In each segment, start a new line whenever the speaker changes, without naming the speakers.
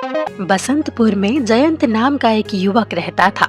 बसंतपुर में जयंत नाम का एक युवक रहता था।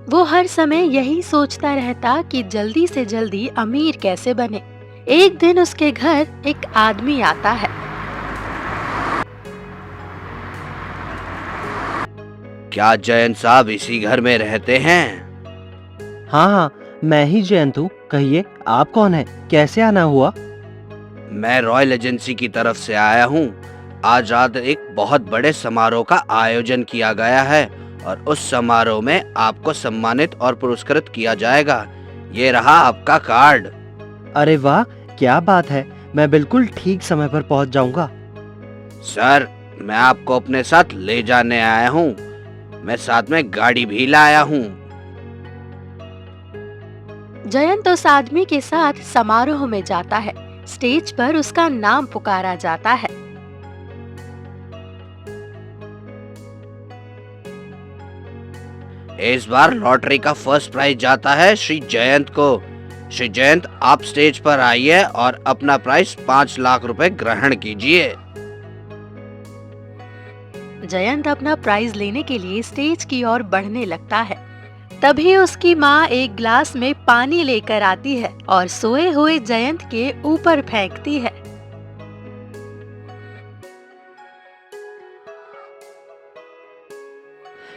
वो हर समय यही सोचता रहता कि जल्दी से जल्दी अमीर कैसे बने। एक दिन उसके घर एक आदमी आता है।
क्या जयंत साहब इसी घर में रहते हैं?
हाँ हाँ, मैं ही जयंत हूँ। कहिए, आप कौन है? कैसे आना हुआ?
मैं रॉयल एजेंसी की तरफ से आया हूँ। आज रात एक बहुत बड़े समारोह का आयोजन किया गया है और उस समारोह में आपको सम्मानित और पुरस्कृत किया जाएगा। ये रहा आपका कार्ड।
अरे वाह, क्या बात है। मैं बिल्कुल ठीक समय पर पहुँच जाऊंगा।
सर, मैं आपको अपने साथ ले जाने आया हूँ। मैं साथ में गाड़ी भी लाया हूँ।
जयंत उस आदमी के साथ समारोह में जाता है। स्टेज पर उसका नाम पुकारा जाता है।
इस बार लॉटरी का फर्स्ट प्राइज जाता है श्री जयंत को। श्री जयंत, आप स्टेज पर आइए और अपना प्राइज 5 लाख रुपए ग्रहण कीजिए।
जयंत अपना प्राइज लेने के लिए स्टेज की ओर बढ़ने लगता है। तभी उसकी माँ एक गिलास में पानी लेकर आती है और सोए हुए जयंत के ऊपर फेंकती है।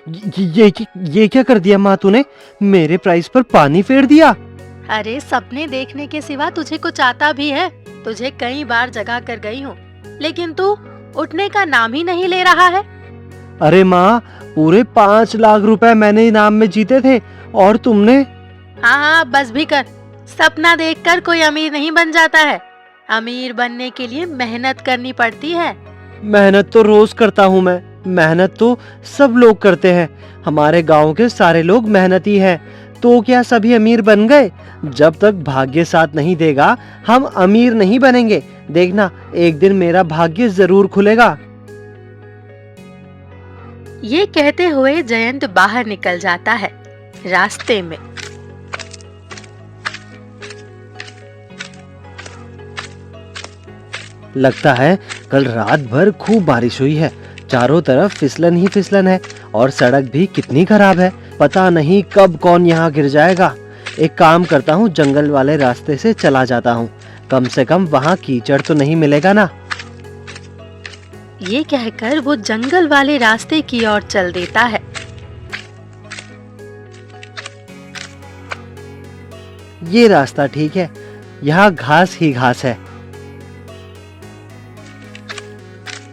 ये क्या कर दिया माँ तूने? मेरे प्राइस पर पानी फेर दिया।
अरे, सपने देखने के सिवा तुझे कुछ आता भी है? तुझे कई बार जगा कर गई हूँ, लेकिन तू उठने का नाम ही नहीं ले रहा है।
अरे माँ, पूरे 5 लाख रुपए मैंने इनाम में जीते थे और तुमने?
हाँ हाँ, बस भी कर। सपना देखकर कोई अमीर नहीं बन जाता है। अमीर बनने के लिए मेहनत करनी पड़ती है।
मेहनत तो रोज करता हूँ मैं। मेहनत तो सब लोग करते हैं। हमारे गांव के सारे लोग मेहनती हैं। तो क्या सभी अमीर बन गए? जब तक भाग्य साथ नहीं देगा, हम अमीर नहीं बनेंगे। देखना, एक दिन मेरा भाग्य जरूर खुलेगा।
ये कहते हुए जयंत बाहर निकल जाता है। रास्ते में
लगता है कल रात भर खूब बारिश हुई है। चारों तरफ फिसलन ही फिसलन है और सड़क भी कितनी खराब है। पता नहीं कब कौन यहाँ गिर जाएगा। एक काम करता हूँ, जंगल वाले रास्ते से चला जाता हूँ। कम से कम वहाँ कीचड़ तो नहीं मिलेगा ना।
ये कहकर वो जंगल वाले रास्ते की ओर चल देता है।
ये रास्ता ठीक है, यहाँ घास ही घास है।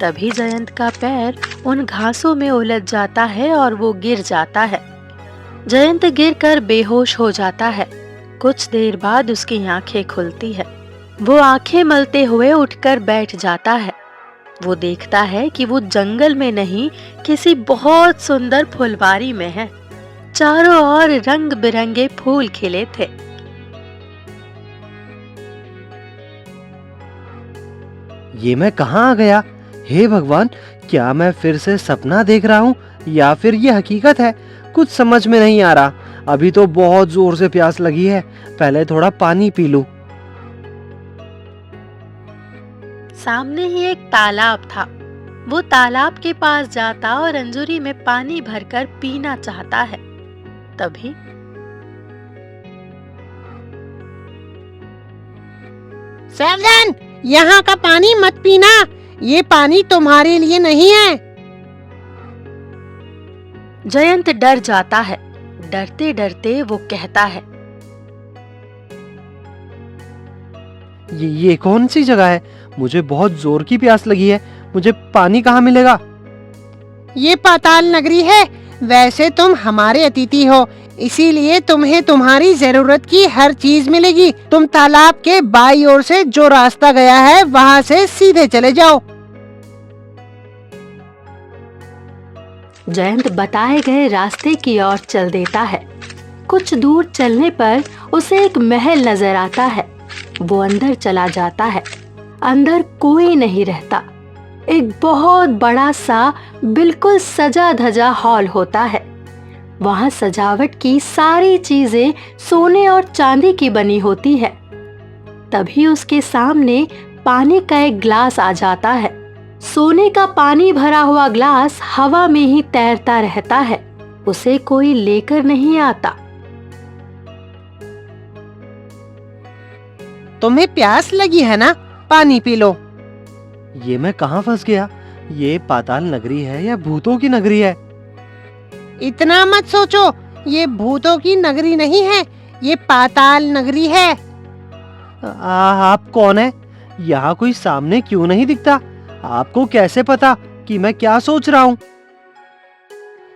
तभी जयंत का पैर उन घासों में उलझ जाता है और वो गिर जाता है। जयंत गिरकर बेहोश हो जाता है। कुछ देर बाद उसकी आंखें खुलती है। वो आंखें मलते हुए उठकर बैठ जाता है। वो देखता है कि वो जंगल में नहीं, किसी बहुत सुंदर फुलवारी में है। चारों ओर रंग बिरंगे फूल खिले थे।
ये मैं कहाँ आ गया? हे भगवान, क्या मैं फिर से सपना देख रहा हूँ या फिर ये हकीकत है? कुछ समझ में नहीं आ रहा। अभी तो बहुत जोर से प्यास लगी है। पहले थोड़ा पानी पी लूं।
सामने ही एक तालाब था। वो तालाब के पास जाता और अंजूरी में पानी भरकर पीना चाहता है। तभी
सावधान! यहाँ का पानी मत पीना। ये पानी तुम्हारे लिए नहीं है।
जयंत डर जाता है। डरते डरते वो कहता है,
ये कौन सी जगह है? मुझे बहुत जोर की प्यास लगी है। मुझे पानी कहाँ मिलेगा?
ये पाताल नगरी है। वैसे तुम हमारे अतिथि हो, इसीलिए तुम्हें तुम्हारी जरूरत की हर चीज मिलेगी। तुम तालाब के बाईं ओर से जो रास्ता गया है, वहाँ से सीधे चले जाओ।
जयंत बताए गए रास्ते की ओर चल देता है। कुछ दूर चलने पर उसे एक महल नजर आता है। वो अंदर चला जाता है। अंदर कोई नहीं रहता। एक बहुत बड़ा सा बिल्कुल सजा धजा हॉल होता है। वहाँ सजावट की सारी चीजें सोने और चांदी की बनी होती है। तभी उसके सामने पानी का एक गिलास आ जाता है। सोने का पानी भरा हुआ ग्लास हवा में ही तैरता रहता है, उसे कोई लेकर नहीं आता।
तुम्हें प्यास लगी है ना, पानी पी लो।
ये मैं कहाँ फंस गया? ये पाताल नगरी है या भूतों की नगरी है?
इतना मत सोचो, ये भूतों की नगरी नहीं है, ये पाताल नगरी है।
आप कौन है? यहाँ कोई सामने क्यों नहीं दिखता? आपको कैसे पता कि मैं क्या सोच रहा हूँ?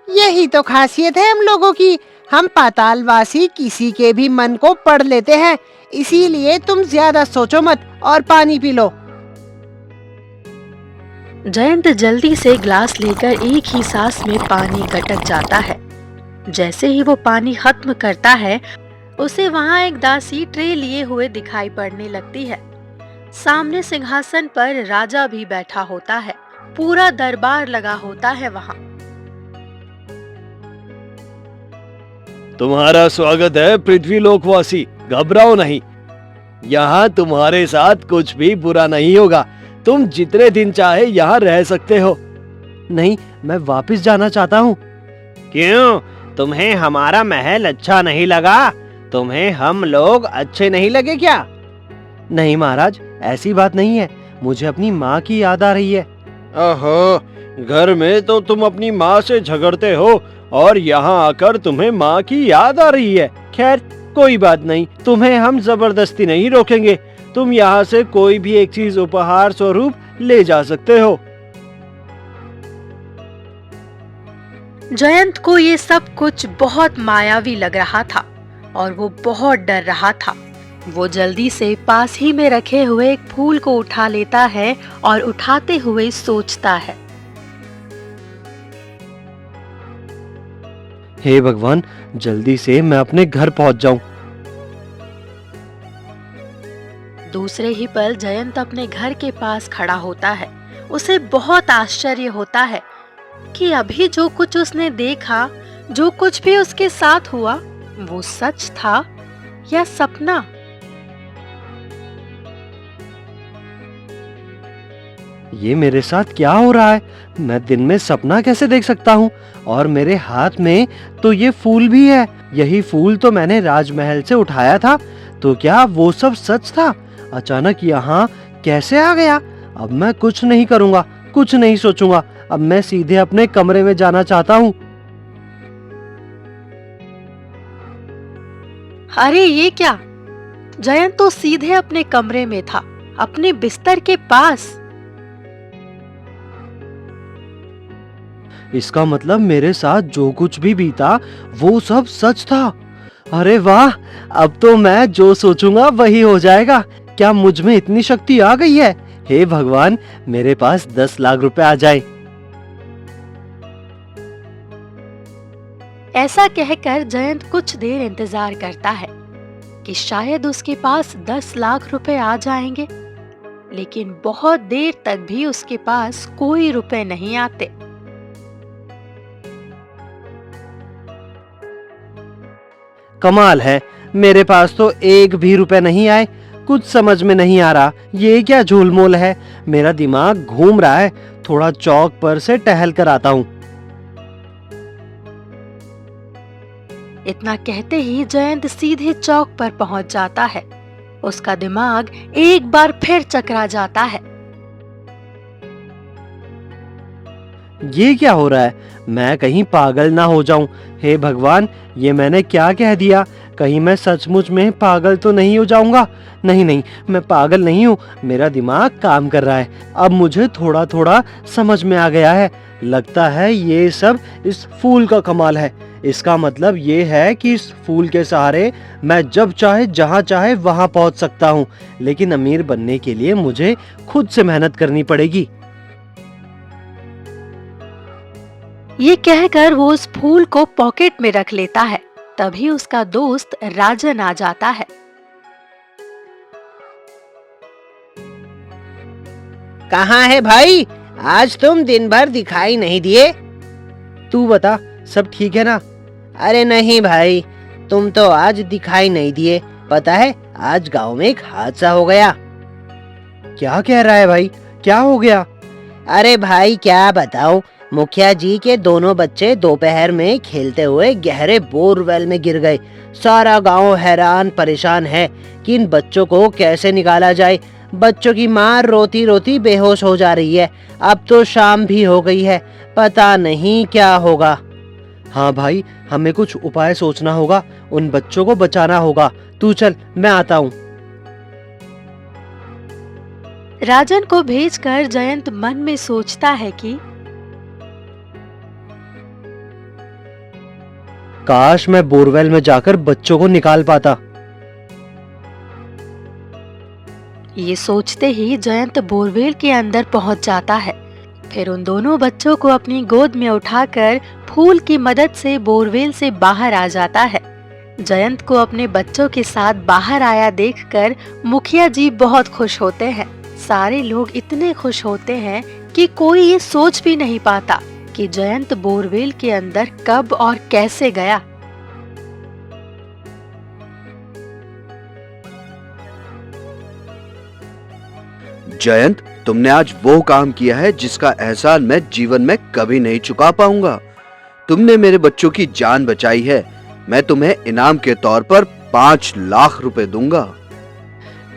यही तो खासियत है हम लोगों की, हम पातालवासी किसी के भी मन को पढ़ लेते हैं। इसीलिए तुम ज्यादा सोचो मत और पानी पी लो।
जयंत जल्दी से ग्लास लेकर एक ही सांस में पानी गटक जाता है। जैसे ही वो पानी खत्म करता है, उसे वहाँ एक दासी ट्रे लिए हुए दिखाई पड़ने लगती है। सामने सिंहासन पर राजा भी बैठा होता है, पूरा दरबार लगा होता है वहाँ।
तुम्हारा स्वागत है पृथ्वी लोकवासी, घबराओ नहीं। यहाँ तुम्हारे साथ कुछ भी बुरा नहीं होगा, तुम जितने दिन चाहे यहाँ रह सकते हो।
नहीं, मैं वापस जाना चाहता हूँ।
क्यों, तुम्हें हमारा महल अच्छा नहीं लगा? तुम्हें हम लोग अच्छे नहीं लगे क्या?
नहीं महाराज, ऐसी बात नहीं है, मुझे अपनी माँ की याद आ रही है।
ओहो, घर में तो तुम अपनी माँ से झगड़ते हो और यहाँ आकर तुम्हें माँ की याद आ रही है।
खैर कोई बात नहीं, तुम्हें हम जबरदस्ती नहीं रोकेंगे। तुम यहाँ से कोई भी एक चीज उपहार स्वरूप ले जा सकते हो।
जयंत को ये सब कुछ बहुत मायावी लग रहा था और वो बहुत डर रहा था। वो जल्दी से पास ही में रखे हुए एक फूल को उठा लेता है और उठाते हुए सोचता है,
हे भगवान, जल्दी से मैं अपने घर पहुंच जाऊं।
दूसरे ही पल जयंत अपने घर के पास खड़ा होता है। उसे बहुत आश्चर्य होता है कि अभी जो कुछ उसने देखा, जो कुछ भी उसके साथ हुआ, वो सच था या सपना।
ये मेरे साथ क्या हो रहा है? मैं दिन में सपना कैसे देख सकता हूँ? और मेरे हाथ में तो ये फूल भी है। यही फूल तो मैंने राजमहल से उठाया था। तो क्या वो सब सच था? अचानक यहाँ कैसे आ गया? अब मैं कुछ नहीं करूँगा, कुछ नहीं सोचूंगा। अब मैं सीधे अपने कमरे में जाना चाहता हूँ।
अरे ये क्या? जयंत तो सीधे अपने कमरे में था, अपने बिस्तर के पास।
इसका मतलब मेरे साथ जो कुछ भी बीता वो सब सच था। अरे वाह, अब तो मैं जो सोचूंगा वही हो जाएगा। क्या मुझ में इतनी शक्ति आ गई है? हे भगवान, मेरे पास 10 लाख रुपए आ जाए।
ऐसा कहकर जयंत कुछ देर इंतजार करता है कि शायद उसके पास 10 लाख रुपए आ जाएंगे, लेकिन बहुत देर तक भी उसके पास कोई रुपए नहीं आते।
कमाल है, मेरे पास तो एक भी रुपए नहीं आए। कुछ समझ में नहीं आ रहा, ये क्या झोलमोल है? मेरा दिमाग घूम रहा है। थोड़ा चौक पर से टहल कर आता हूँ।
इतना कहते ही जयंत सीधे चौक पर पहुंच जाता है। उसका दिमाग एक बार फिर चकरा जाता है।
ये क्या हो रहा है? मैं कहीं पागल ना हो जाऊं। हे भगवान, ये मैंने क्या कह दिया? कहीं मैं सचमुच में पागल तो नहीं हो जाऊंगा? नहीं नहीं, मैं पागल नहीं हूँ। मेरा दिमाग काम कर रहा है। अब मुझे थोड़ा थोड़ा समझ में आ गया है। लगता है ये सब इस फूल का कमाल है। इसका मतलब ये है कि इस फूल के सहारे मैं जब चाहे जहाँ चाहे वहाँ पहुँच सकता हूँ। लेकिन अमीर बनने के लिए मुझे खुद से मेहनत करनी पड़ेगी।
ये कहकर वो उस फूल को पॉकेट में रख लेता है। तभी उसका दोस्त राजन आ जाता है।
कहाँ है भाई? आज तुम दिन भर दिखाई नहीं दिए।
तू बता, सब ठीक है ना?
अरे नहीं भाई, तुम तो आज दिखाई नहीं दिए। पता है, आज गांव में एक हादसा हो गया।
क्या कह रहा है भाई? क्या हो गया?
अरे भाई क्या बताऊं, मुखिया जी के दोनों बच्चे दोपहर में खेलते हुए गहरे बोरवेल में गिर गए। सारा गांव हैरान परेशान है कि इन बच्चों को कैसे निकाला जाए। बच्चों की माँ रोती रोती बेहोश हो जा रही है। अब तो शाम भी हो गई है, पता नहीं क्या होगा।
हाँ भाई, हमें कुछ उपाय सोचना होगा, उन बच्चों को बचाना होगा। तू चल, मैं आता हूँ।
राजन को भेजकर जयंत मन में सोचता है कि
काश मैं बोरवेल में जाकर बच्चों को निकाल पाता।
ये सोचते ही जयंत बोरवेल के अंदर पहुंच जाता है। फिर उन दोनों बच्चों को अपनी गोद में उठाकर फूल की मदद से बोरवेल से बाहर आ जाता है। जयंत को अपने बच्चों के साथ बाहर आया देखकर मुखिया जी बहुत खुश होते हैं। सारे लोग इतने खुश होते हैं कि कोई ये सोच भी नहीं पाता कि जयंत बोरवेल के अंदर कब और कैसे गया।
जयंत, तुमने आज वो काम किया है जिसका एहसान मैं जीवन में कभी नहीं चुका पाऊंगा। तुमने मेरे बच्चों की जान बचाई है। मैं तुम्हें इनाम के तौर पर 5 लाख रुपए दूंगा।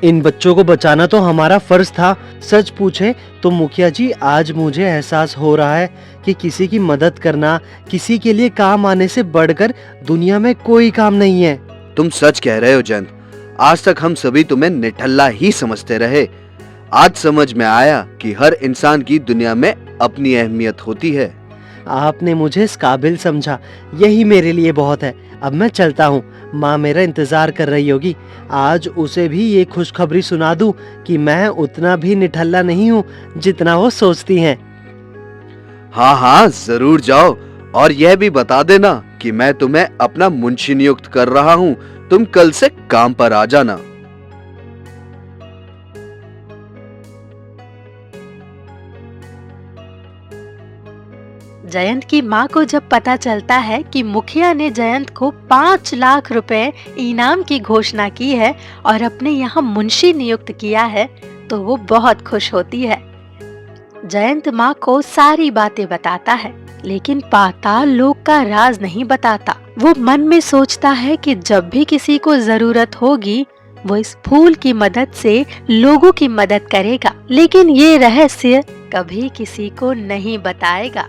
इन बच्चों को बचाना तो हमारा फर्ज था। सच पूछे तो मुखिया जी, आज मुझे एहसास हो रहा है कि किसी की मदद करना, किसी के लिए काम आने से बढ़कर दुनिया में कोई काम नहीं है।
तुम सच कह रहे हो जयंत। आज तक हम सभी तुम्हें निठल्ला ही समझते रहे। आज समझ में आया कि हर इंसान की दुनिया में अपनी अहमियत होती है।
आपने मुझे इस काबिल समझा, यही मेरे लिए बहुत है। अब मैं चलता हूँ, माँ मेरा इंतजार कर रही होगी। आज उसे भी ये खुशखबरी सुना दूं कि मैं उतना भी निठल्ला नहीं हूँ जितना वो सोचती हैं।
हाँ हाँ, जरूर जाओ और यह भी बता देना कि मैं तुम्हें अपना मुंशी नियुक्त कर रहा हूँ। तुम कल से काम पर आ जाना।
जयंत की माँ को जब पता चलता है कि मुखिया ने जयंत को 5 लाख रुपए इनाम की घोषणा की है और अपने यहाँ मुंशी नियुक्त किया है, तो वो बहुत खुश होती है। जयंत माँ को सारी बातें बताता है, लेकिन पाताल लोक का राज नहीं बताता। वो मन में सोचता है कि जब भी किसी को जरूरत होगी वो इस फूल की मदद से लोगों की मदद करेगा, लेकिन ये रहस्य कभी किसी को नहीं बताएगा।